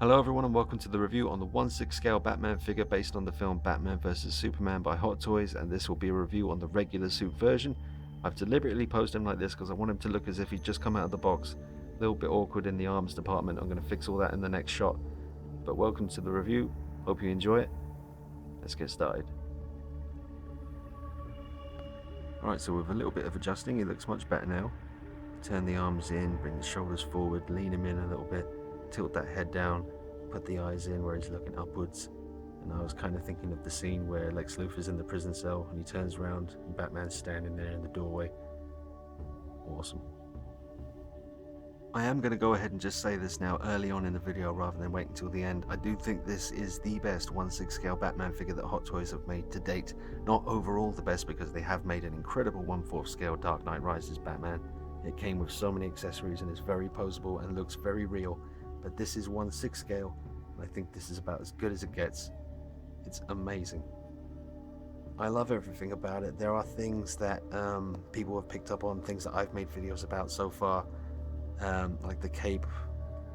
Hello everyone and welcome to the review on the 1/6 scale Batman figure based on the film Batman vs Superman by Hot Toys, and this will be a review on the regular suit version. I've deliberately posed him like this because I want him to look as if he'd just come out of the box. A little bit awkward in the arms department. I'm going to fix all that in the next shot. But welcome to the review. Hope you enjoy it. Let's get started. Alright, so with a little bit of adjusting, he looks much better now. Turn the arms in, bring the shoulders forward, lean him in a little bit, tilt that head down, put the eyes in where he's looking upwards. And I was kind of thinking of the scene where Lex Luthor's in the prison cell and he turns around and Batman's standing there in the doorway. Awesome. I am going to go ahead and just say this now early on in the video rather than wait until the end. I do think this is the best 1/6 scale Batman figure that Hot Toys have made to date. Not overall the best, because they have made an incredible 1/4 scale Dark Knight Rises Batman. It came with so many accessories and is very poseable and looks very real. But this is 1/6 scale, and I think this is about as good as it gets. It's amazing. I love everything about it. There are things that people have picked up on, things that I've made videos about so far. Like the cape,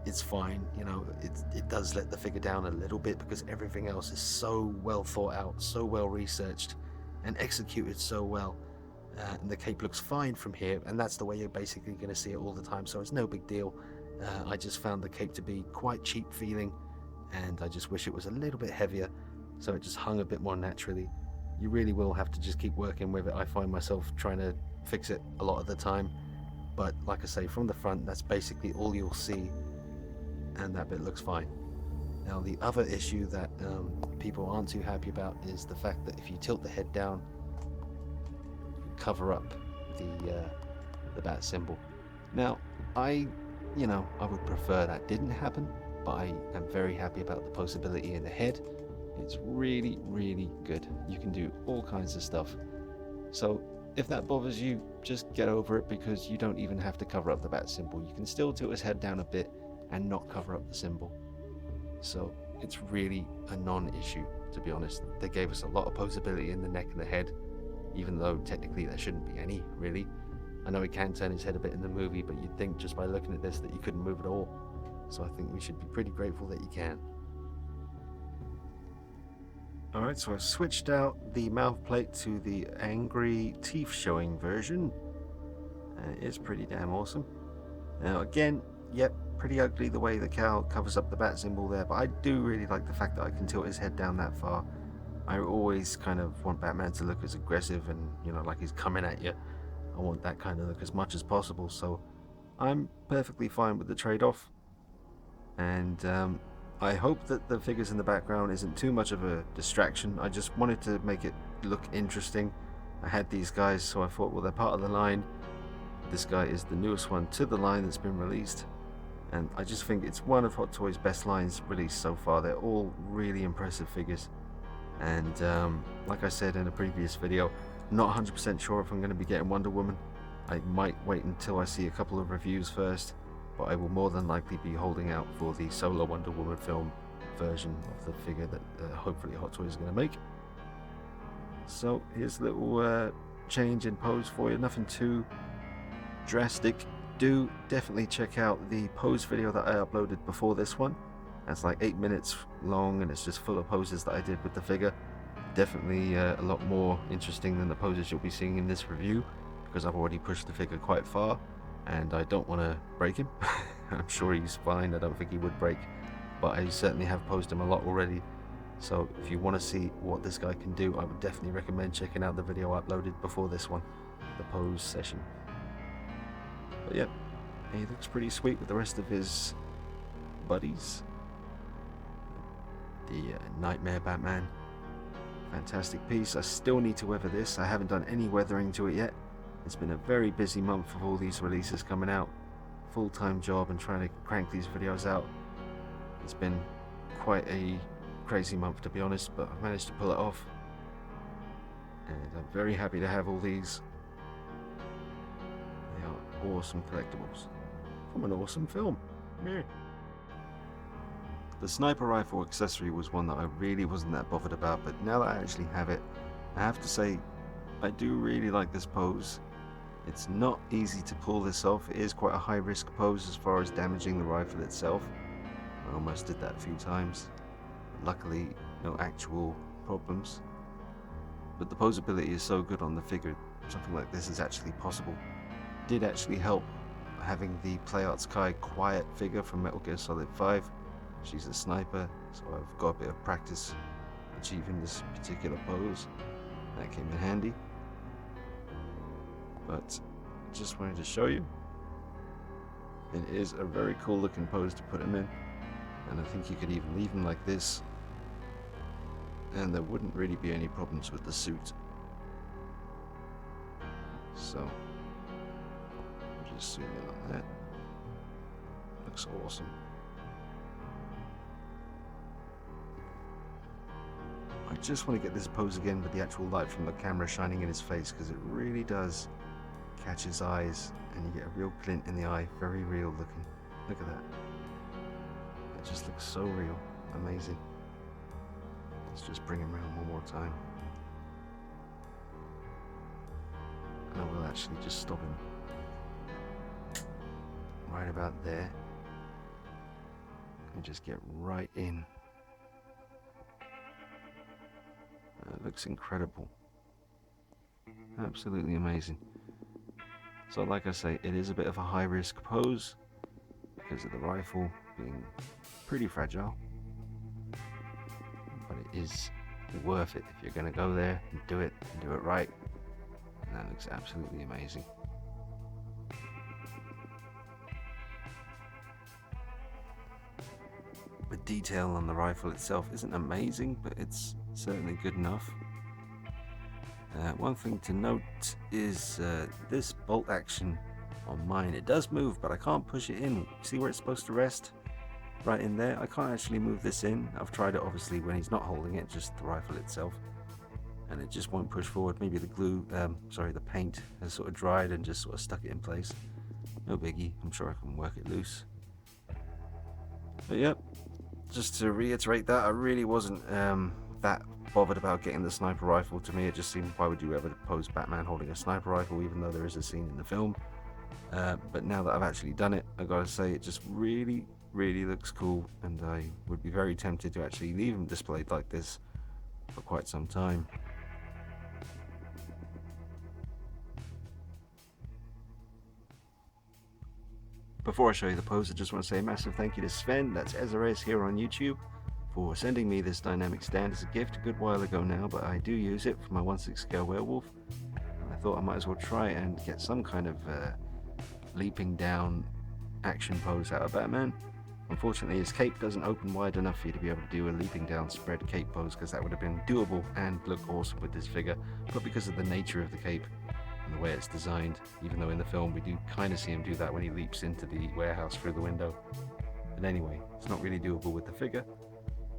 it's fine, you know, it does let the figure down a little bit because everything else is so well thought out, so well researched and executed so well. And the cape looks fine from here, and that's the way you're basically going to see it all the time, so it's no big deal. I just found the cape to be quite cheap feeling, and I just wish it was a little bit heavier so it just hung a bit more naturally. You really will have to just keep working with it. I find myself trying to fix it a lot of the time. But like I say, from the front, that's basically all you'll see, and that bit looks fine. Now the other issue that people aren't too happy about is the fact that if you tilt the head down, you cover up the bat symbol. Now I would prefer that didn't happen, but I am very happy about the possibility in the head. It's really, really good. You can do all kinds of stuff. So if that bothers you, just get over it, because you don't even have to cover up the bat symbol. You can still tilt his head down a bit and not cover up the symbol. So it's really a non-issue, to be honest. They gave us a lot of posability in the neck and the head, even though technically there shouldn't be any, really. I know he can turn his head a bit in the movie, but you'd think just by looking at this that you couldn't move at all. So I think we should be pretty grateful that you can. Alright, so I've switched out the mouth plate to the angry teeth showing version. It is pretty damn awesome. Now again, yep, pretty ugly the way the cowl covers up the bat symbol there, but I do really like the fact that I can tilt his head down that far. I always kind of want Batman to look as aggressive and, like he's coming at you. I want that kind of look as much as possible, so I'm perfectly fine with the trade-off. And I hope that the figures in the background isn't too much of a distraction. I just wanted to make it look interesting. I had these guys, so I thought, well, they're part of the line. This guy is the newest one to the line that's been released, and I just think it's one of Hot Toys' best lines released so far. They're all really impressive figures, and like I said in a previous video, not 100% sure if I'm going to be getting Wonder Woman. I might wait until I see a couple of reviews first, but I will more than likely be holding out for the solo Wonder Woman film version of the figure that hopefully Hot Toys is going to make. So here's a little change in pose for you, nothing too drastic. Do definitely check out the pose video that I uploaded before this one. That's like 8 minutes long, and it's just full of poses that I did with the figure. Definitely a lot more interesting than the poses you'll be seeing in this review, because I've already pushed the figure quite far and I don't want to break him. I'm sure he's fine. I don't think he would break, but I certainly have posed him a lot already. So if you want to see what this guy can do, I would definitely recommend checking out the video I uploaded before this one, the pose session. But yeah, he looks pretty sweet with the rest of his buddies. The Nightmare Batman, fantastic piece. I still need to weather this. I haven't done any weathering to it yet. It's been a very busy month of all these releases coming out. Full-time job and trying to crank these videos out. It's been quite a crazy month, to be honest, but I've managed to pull it off. And I'm very happy to have all these. They are awesome collectibles from an awesome film. Meh. The sniper rifle accessory was one that I really wasn't that bothered about, but now that I actually have it, I have to say I do really like this pose. It's not easy to pull this off. It is quite a high risk pose as far as damaging the rifle itself. I almost did that a few times. Luckily, no actual problems. But the posability is so good on the figure, something like this is actually possible. Did actually help having the PlayArts Kai quiet figure from Metal Gear Solid 5. She's a sniper, so I've got a bit of practice achieving this particular pose. That came in handy. But just wanted to show you. It is a very cool looking pose to put him in. And I think you could even leave him like this, and there wouldn't really be any problems with the suit. So, I'll just zoom in on that. Looks awesome. I just want to get this pose again with the actual light from the camera shining in his face, because it really does catch his eyes and you get a real glint in the eye. Very real looking. Look at that. It just looks so real. Amazing. Let's just bring him around one more time. And I will actually just stop him right about there and just get right in. It looks incredible. Absolutely amazing. So like I say, it is a bit of a high risk pose because of the rifle being pretty fragile, but it is worth it if you're going to go there and do it right. And that looks absolutely amazing. The detail on the rifle itself isn't amazing, but it's certainly good enough. One thing to note is this bolt action on mine, it does move, but I can't push it in. See where it's supposed to rest? Right in there. I can't actually move this in. I've tried it obviously when he's not holding it, just the rifle itself, and it just won't push forward. Maybe the glue, the paint has sort of dried and just sort of stuck it in place. No biggie, I'm sure I can work it loose. But yep, just to reiterate that, I really wasn't that bothered about getting the sniper rifle. To me it just seemed, why would you ever pose Batman holding a sniper rifle, even though there is a scene in the film. But now that I've actually done it, I gotta say it just really looks cool, and I would be very tempted to actually leave him displayed like this for quite some time. Before I show you the pose, I just want to say a massive thank you to Sven, that's Ezra's here on YouTube, for sending me this dynamic stand as a gift a good while ago now, but I do use it for my 1/6 scale werewolf, and I thought I might as well try and get some kind of leaping down action pose out of Batman. Unfortunately his cape doesn't open wide enough for you to be able to do a leaping down spread cape pose, because that would have been doable and look awesome with this figure, but because of the nature of the cape and the way it's designed, even though in the film we do kind of see him do that when he leaps into the warehouse through the window. But anyway, it's not really doable with the figure.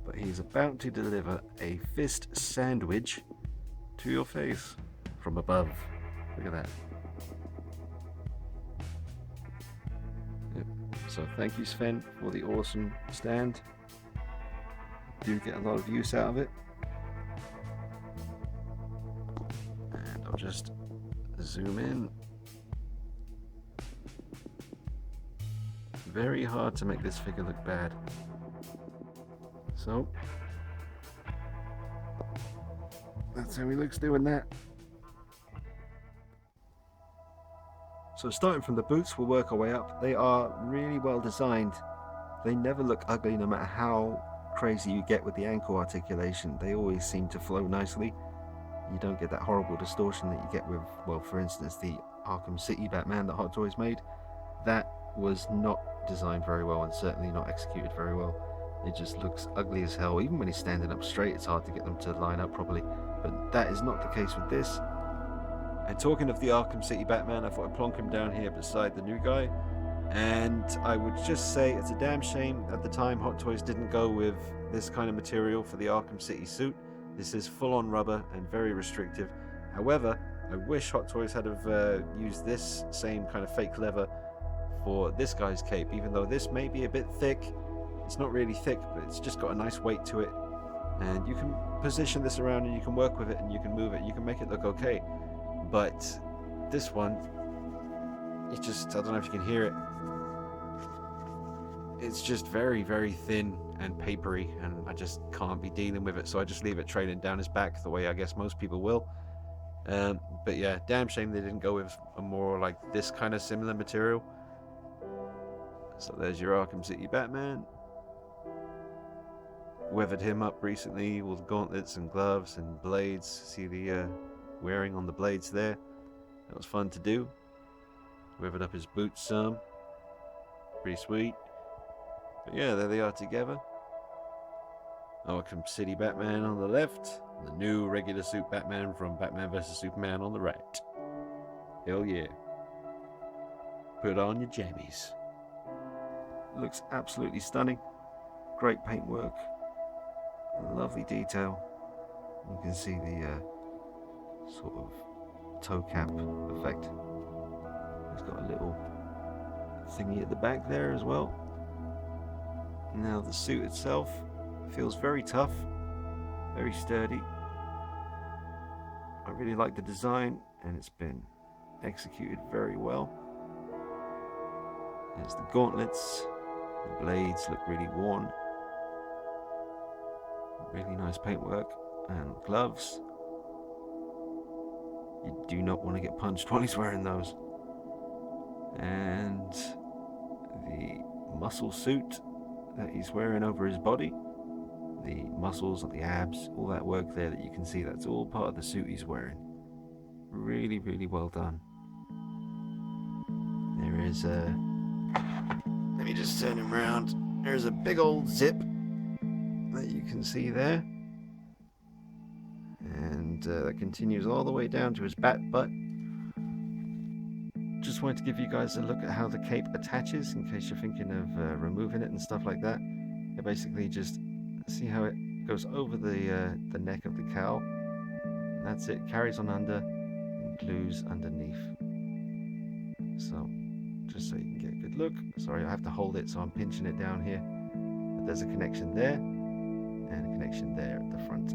But he's about to deliver a fist sandwich to your face from above. Look at that. Yep. So thank you, Sven, for the awesome stand. Do get a lot of use out of it. And I'll just zoom in. Very hard to make this figure look bad. So that's how he looks doing that. So starting from the boots, we'll work our way up. They are really well designed. They never look ugly no matter how crazy you get with the ankle articulation. They always seem to flow nicely. You don't get that horrible distortion that you get with, well, for instance, the Arkham City Batman that Hot Toys made. That was not designed very well and certainly not executed very well. It just looks ugly as hell. Even when he's standing up straight, it's hard to get them to line up properly. But that is not the case with this. And talking of the Arkham City Batman, I thought I'd plonk him down here beside the new guy. And I would just say it's a damn shame at the time Hot Toys didn't go with this kind of material for the Arkham City suit. This is full-on rubber and very restrictive. However, I wish Hot Toys had have used this same kind of fake leather for this guy's cape, even though this may be a bit thick. It's not really thick, but it's just got a nice weight to it, and you can position this around and you can work with it and you can move it, you can make it look okay. But this one, it just, I don't know if you can hear it, it's just very, very thin and papery, and I just can't be dealing with it, so I just leave it trailing down his back the way I guess most people will. But yeah, damn shame they didn't go with a more like this kind of similar material. So there's your Arkham City Batman. Weathered him up recently with the gauntlets and gloves and blades. See the wearing on the blades there. That was fun to do. Weathered up his boots some. Pretty sweet. But yeah, there they are together. Arkham City Batman on the left. The new regular suit Batman from Batman vs Superman on the right. Hell yeah. Put on your jammies. Looks absolutely stunning. Great paintwork. Lovely detail. You can see the sort of toe cap effect. It's got a little thingy at the back there as well. Now the suit itself feels very tough, very sturdy. I really like the design, and it's been executed very well. There's the gauntlets. The blades look really worn. Really nice paintwork and gloves. You do not want to get punched while he's wearing those. And the muscle suit that he's wearing over his body, the muscles, the abs, all that work there that you can see, that's all part of the suit he's wearing. Really, really well done. There is a... Let me just turn him around. There's a big old zip that you can see there. And that continues all the way down to his bat butt. Just wanted to give you guys a look at how the cape attaches in case you're thinking of removing it and stuff like that. It basically just, see how it goes over the neck of the cowl. That's it, carries on under and glues underneath. So, just so you can get a good look. Sorry, I have to hold it, so I'm pinching it down here. But there's a connection there and a connection there at the front.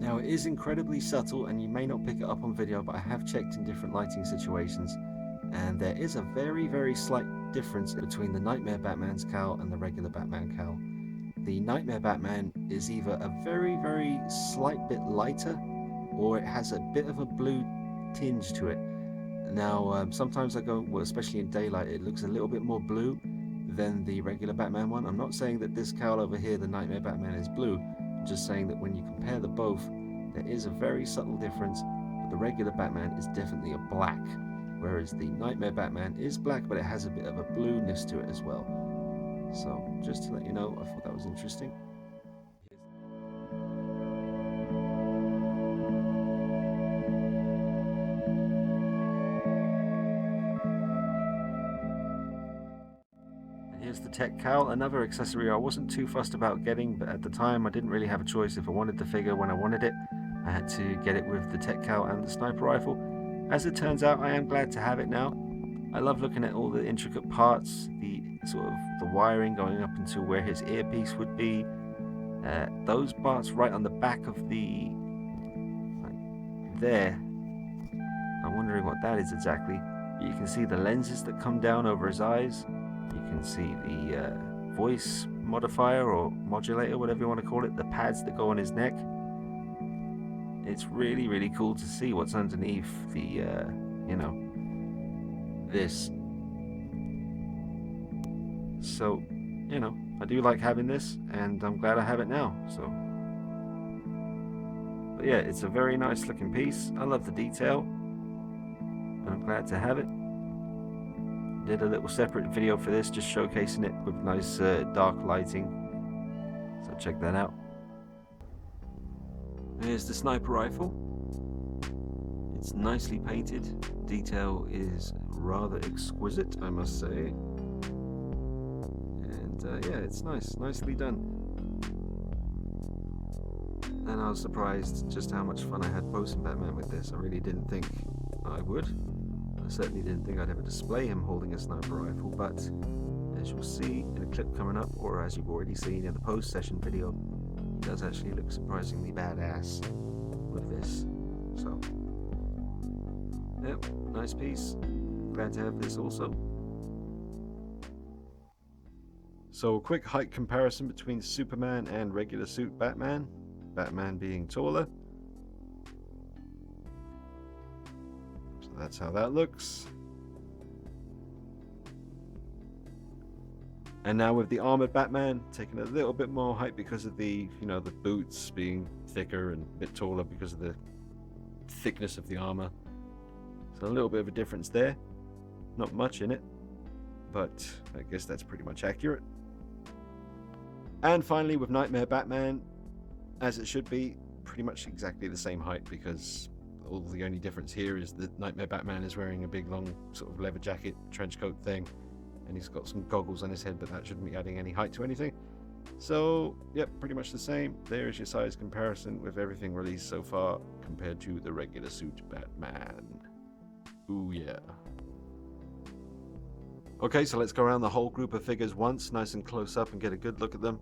Now it is incredibly subtle and you may not pick it up on video, but I have checked in different lighting situations and there is a very, very slight difference between the Nightmare Batman's cowl and the regular Batman cowl. The Nightmare Batman is either a very, very slight bit lighter or it has a bit of a blue tinge to it. Now sometimes I go, well, especially in daylight, it looks a little bit more blue than the regular Batman one. I'm not saying that this cowl over here, the Nightmare Batman, is blue. Just saying that when you compare the both, there is a very subtle difference, but the regular Batman is definitely a black, whereas the Nightmare Batman is black, but it has a bit of a blueness to it as well. So, just to let you know, I thought that was interesting. Here's the tech cowl, another accessory I wasn't too fussed about getting, but at the time I didn't really have a choice. If I wanted the figure when I wanted it, I had to get it with the tech cowl and the sniper rifle. As it turns out, I am glad to have it now. I love looking at all the intricate parts, the sort of the wiring going up into where his earpiece would be. Those parts right on the back of the... like there. I'm wondering what that is exactly. You can see the lenses that come down over his eyes. You can see the voice modifier or modulator, whatever you want to call it, the pads that go on his neck. It's really, really cool to see what's underneath the, you know, this. So, you know, I do like having this, and I'm glad I have it now. So, but yeah, it's a very nice looking piece. I love the detail, and I'm glad to have it. Did a little separate video for this, just showcasing it with nice dark lighting. So check that out. Here's the sniper rifle. It's nicely painted. Detail is rather exquisite, I must say. And yeah, it's nice, nicely done. And I was surprised just how much fun I had posting Batman with this. I really didn't think I would. I certainly didn't think I'd ever display him holding a sniper rifle, but as you'll see in a clip coming up, or as you've already seen in the post-session video, he does actually look surprisingly badass with this. So, yep, nice piece. Glad to have this also. So a quick height comparison between Superman and regular suit Batman. Batman being taller. So that's how that looks. And now with the armored Batman, taking a little bit more height because of the, the boots being thicker and a bit taller because of the thickness of the armor. So a little bit of a difference there. Not much in it, but I guess that's pretty much accurate. And finally with Nightmare Batman, as it should be, pretty much exactly the same height, because all the only difference here is that Nightmare Batman is wearing a big long sort of leather jacket, trench coat thing, and he's got some goggles on his head, but that shouldn't be adding any height to anything. So, yep, pretty much the same. There is your size comparison with everything released so far compared to the regular suit Batman. Ooh, yeah. Okay, so let's go around the whole group of figures once, nice and close up, and get a good look at them.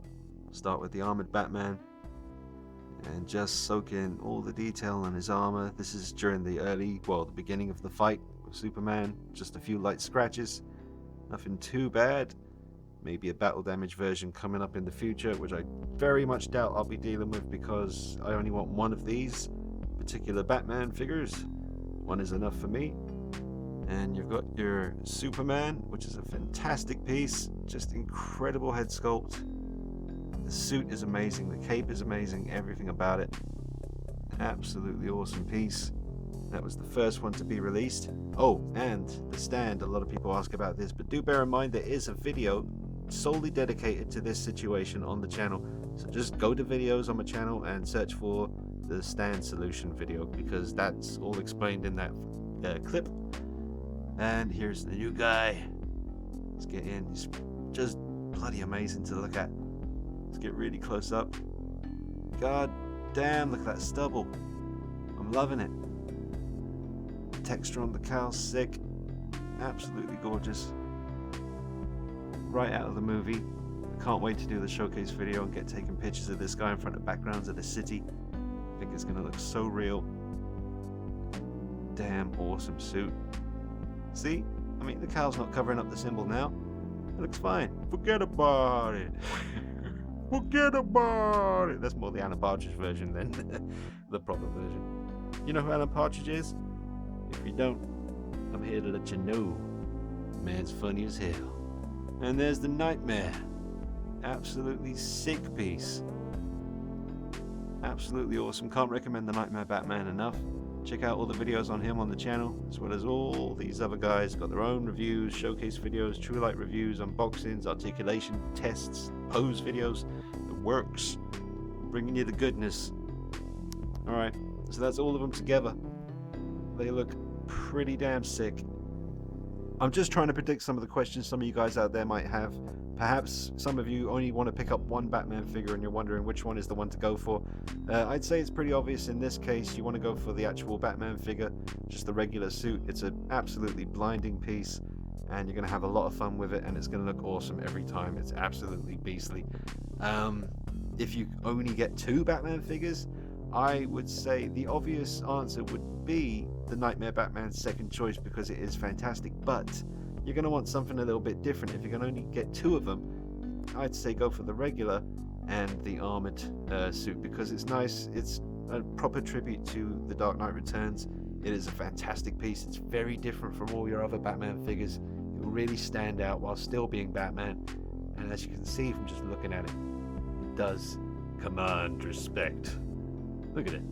Start with the armored Batman, and just soak in all the detail on his armor. This is during the beginning of the fight with Superman. Just a few light scratches. Nothing too bad. Maybe a battle damage version coming up in the future, which I very much doubt I'll be dealing with, because I only want one of these particular Batman figures. One is enough for me. And you've got your Superman, which is a fantastic piece. Just incredible head sculpt. The suit is amazing. The cape is amazing. Everything about it. Absolutely awesome piece. That was the first one to be released. Oh, and the stand. A lot of people ask about this, but do bear in mind there is a video solely dedicated to this situation on the channel. So just go to videos on my channel and search for the stand solution video, because that's all explained in that clip. And here's the new guy. Let's get in. He's just bloody amazing to look at. Let's get really close up. God damn, look at that stubble. I'm loving it. Texture on the cowl, sick. Absolutely gorgeous. Right out of the movie. I can't wait to do the showcase video and get taking pictures of this guy in front of backgrounds of the city. I think it's going to look so real. Damn awesome suit. See? I mean, the cowl's not covering up the symbol now. It looks fine. Forget about it. Forget about it. That's more the Alan Partridge version than the proper version. You know who Alan Partridge is? If you don't, I'm here to let you know. Man's funny as hell. And there's the Nightmare. Absolutely sick piece. Absolutely awesome. Can't recommend the Nightmare Batman enough. Check out all the videos on him on the channel, as well as all these other guys. Got their own reviews, showcase videos, true light reviews, unboxings, articulation tests, pose videos, the works. Bringing you the goodness. Alright, so that's all of them together. They look pretty damn sick. I'm just trying to predict some of the questions some of you guys out there might have. Perhaps some of you only want to pick up one Batman figure and you're wondering which one is the one to go for. I'd say it's pretty obvious in this case. You want to go for the actual Batman figure, just the regular suit. It's an absolutely blinding piece, and you're going to have a lot of fun with it, and it's going to look awesome every time. It's absolutely beastly. If you only get two Batman figures, I would say the obvious answer would be the Nightmare Batman's second choice, because it is fantastic, but you're going to want something a little bit different. If you're going to only get two of them, I'd say go for the regular and the armored suit, because it's nice. It's a proper tribute to The Dark Knight Returns. It is a fantastic piece. It's very different from all your other Batman figures. It will really stand out while still being Batman, and as you can see from just looking at it, it does command respect. Look at it.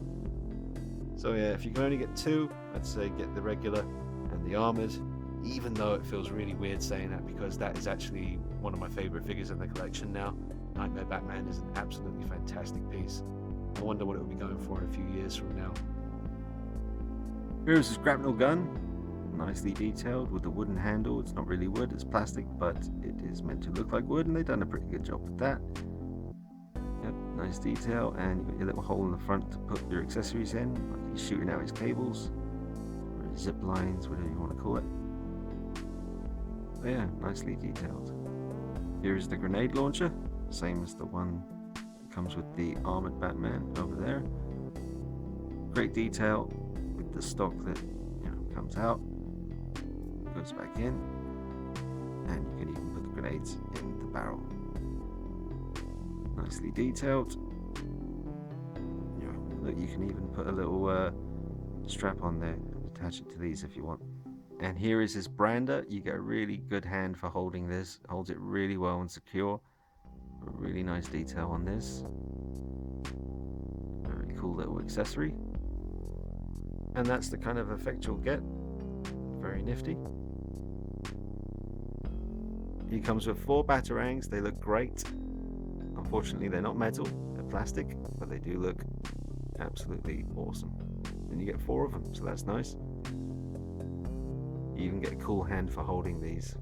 So yeah, if you can only get two, I'd say get the regular and the armored, even though it feels really weird saying that, because that is actually one of my favorite figures in the collection now. Nightmare Batman is an absolutely fantastic piece. I wonder what it will be going for in a few years from now. Here's his grapnel gun, nicely detailed with the wooden handle. It's not really wood, it's plastic, but it is meant to look like wood, and they've done a pretty good job with that. Yep, nice detail, and you've got your little hole in the front to put your accessories in, like he's shooting out his cables, or his zip lines, whatever you want to call it. But yeah, nicely detailed. Here's the grenade launcher, same as the one that comes with the armored Batman over there. Great detail with the stock that comes out, goes back in, and you can even put the grenades in the barrel. Nicely detailed. Look, you can even put a little strap on there and attach it to these if you want. And here is his brander. You get a really good hand for holding this. Holds it really well and secure. A really nice detail on this. Very cool little accessory. And that's the kind of effect you'll get. Very nifty. He comes with 4 batarangs. They look great. Unfortunately, they're not metal, they're plastic, but they do look absolutely awesome. And you get 4 of them, so that's nice. You even get a cool hand for holding these.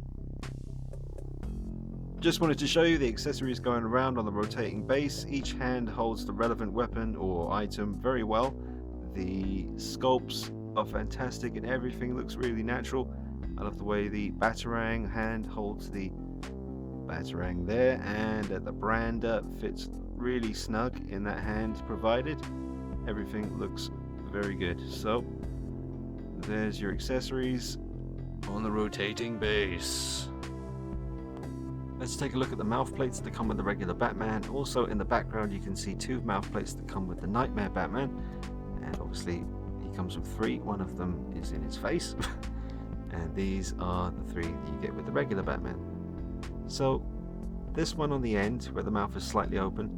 Just wanted to show you the accessories going around on the rotating base. Each hand holds the relevant weapon or item very well. The sculpts are fantastic and everything looks really natural. I love the way the batarang hand holds the batarang there, and the brander fits really snug in that hand provided. Everything looks very good. So there's your accessories on the rotating base. Let's take a look at the mouth plates that come with the regular Batman. Also in the background you can see 2 mouth plates that come with the Nightmare Batman, and obviously he comes with 3. One of them is in his face and these are the 3 that you get with the regular Batman. So this one on the end where the mouth is slightly open,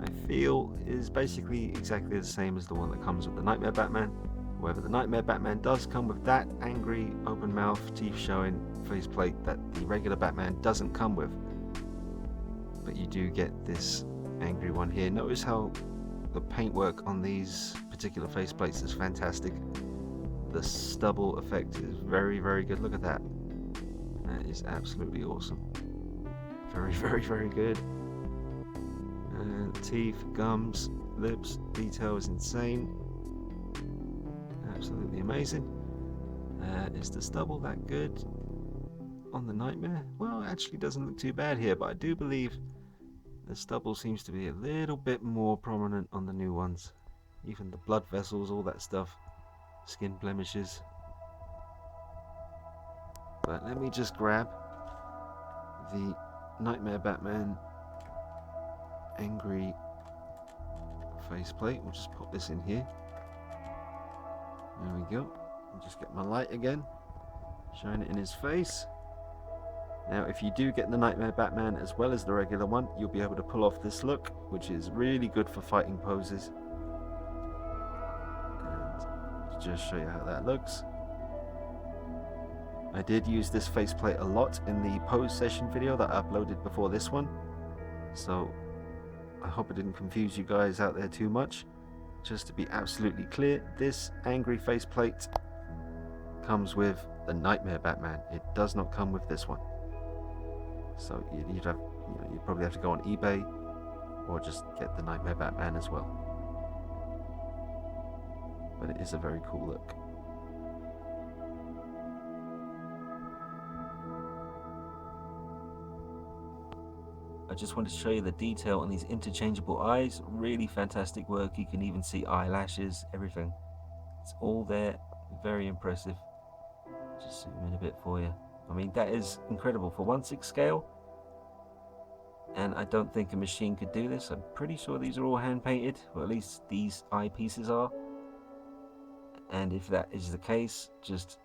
I feel is basically exactly the same as the one that comes with the Nightmare Batman. However, the Nightmare Batman does come with that angry open mouth, teeth showing faceplate that the regular Batman doesn't come with. But you do get this angry one here. Notice how the paintwork on these particular faceplates is fantastic. The stubble effect is very, very good. Look at that. That is absolutely awesome. Very, very, very good. And teeth, gums, lips, detail is insane. Absolutely amazing. Is the stubble that good on the Nightmare? Well, it actually doesn't look too bad here, but I do believe the stubble seems to be a little bit more prominent on the new ones. Even the blood vessels, all that stuff, skin blemishes. But let me just grab the Nightmare Batman angry faceplate. We'll just pop this in here. There we go. I'll just get my light again, shine it in his face. Now if you do get the Nightmare Batman as well as the regular one, you'll be able to pull off this look, which is really good for fighting poses. And just show you how that looks. I did use this faceplate a lot in the pose session video that I uploaded before this one, so I hope it didn't confuse you guys out there too much. Just to be absolutely clear, this angry faceplate comes with the Nightmare Batman. It does not come with this one. So you'd probably have to go on eBay or just get the Nightmare Batman as well. But it is a very cool look. I just wanted to show you the detail on these interchangeable eyes. Really fantastic work. You can even see eyelashes, everything. It's all there. Very impressive. Just zoom in a bit for you. I mean, that is incredible for 1/6 scale. And I don't think a machine could do this. I'm pretty sure these are all hand painted, or at least these eye pieces are. And if that is the case, just,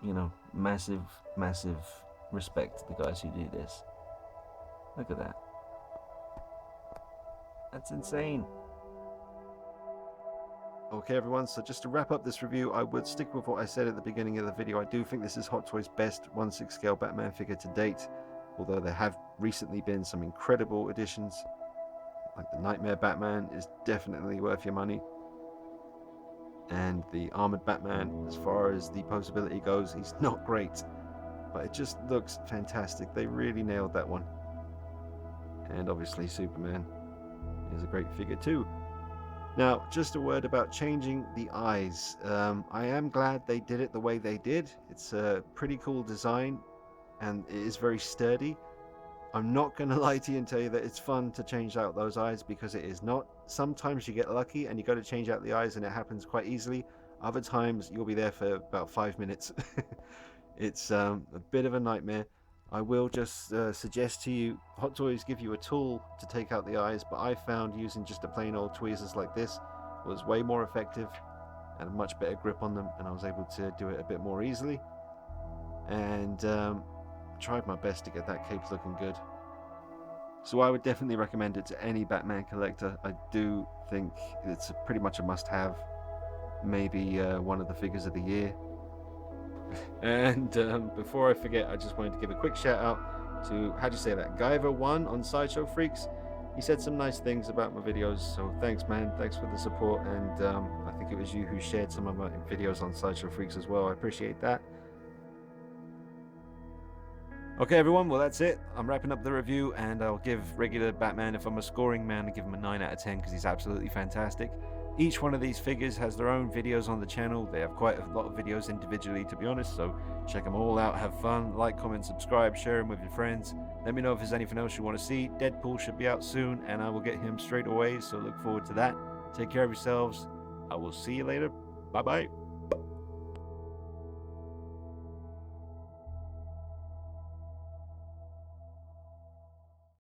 you know, massive, massive respect to the guys who do this. Look at that. That's insane. Okay everyone, so just to wrap up this review, I would stick with what I said at the beginning of the video. I do think this is Hot Toys' best 1/6 scale Batman figure to date, although there have recently been some incredible additions. Like the Nightmare Batman is definitely worth your money. And the Armored Batman, as far as the posability goes, he's not great, but it just looks fantastic. They really nailed that one. And obviously Superman is a great figure too. Now, just a word about changing the eyes. I am glad they did it the way they did. It's a pretty cool design and it is very sturdy. I'm not going to lie to you and tell you that it's fun to change out those eyes, because it is not. Sometimes you get lucky and you got to change out the eyes and it happens quite easily. Other times you'll be there for about 5 minutes. It's a bit of a nightmare. I will just suggest to you, Hot Toys give you a tool to take out the eyes, but I found using just a plain old tweezers like this was way more effective and a much better grip on them, and I was able to do it a bit more easily, and tried my best to get that cape looking good. So I would definitely recommend it to any Batman collector. I do think it's pretty much a must-have, maybe one of the figures of the year. And before I forget, I just wanted to give a quick shout out to, how do you say that, Guyver1 on Sideshow Freaks. He said some nice things about my videos, so thanks, man. Thanks for the support, and I think it was you who shared some of my videos on Sideshow Freaks as well. I appreciate that. Okay, everyone, well, that's it. I'm wrapping up the review, and I'll give regular Batman, if I'm a scoring man, I'll give him a 9 out of 10 because he's absolutely fantastic. Each one of these figures has their own videos on the channel. They have quite a lot of videos individually, to be honest, so check them all out, have fun, like, comment, subscribe, share them with your friends. Let me know if there's anything else you want to see. Deadpool should be out soon, and I will get him straight away, so look forward to that. Take care of yourselves. I will see you later. Bye-bye.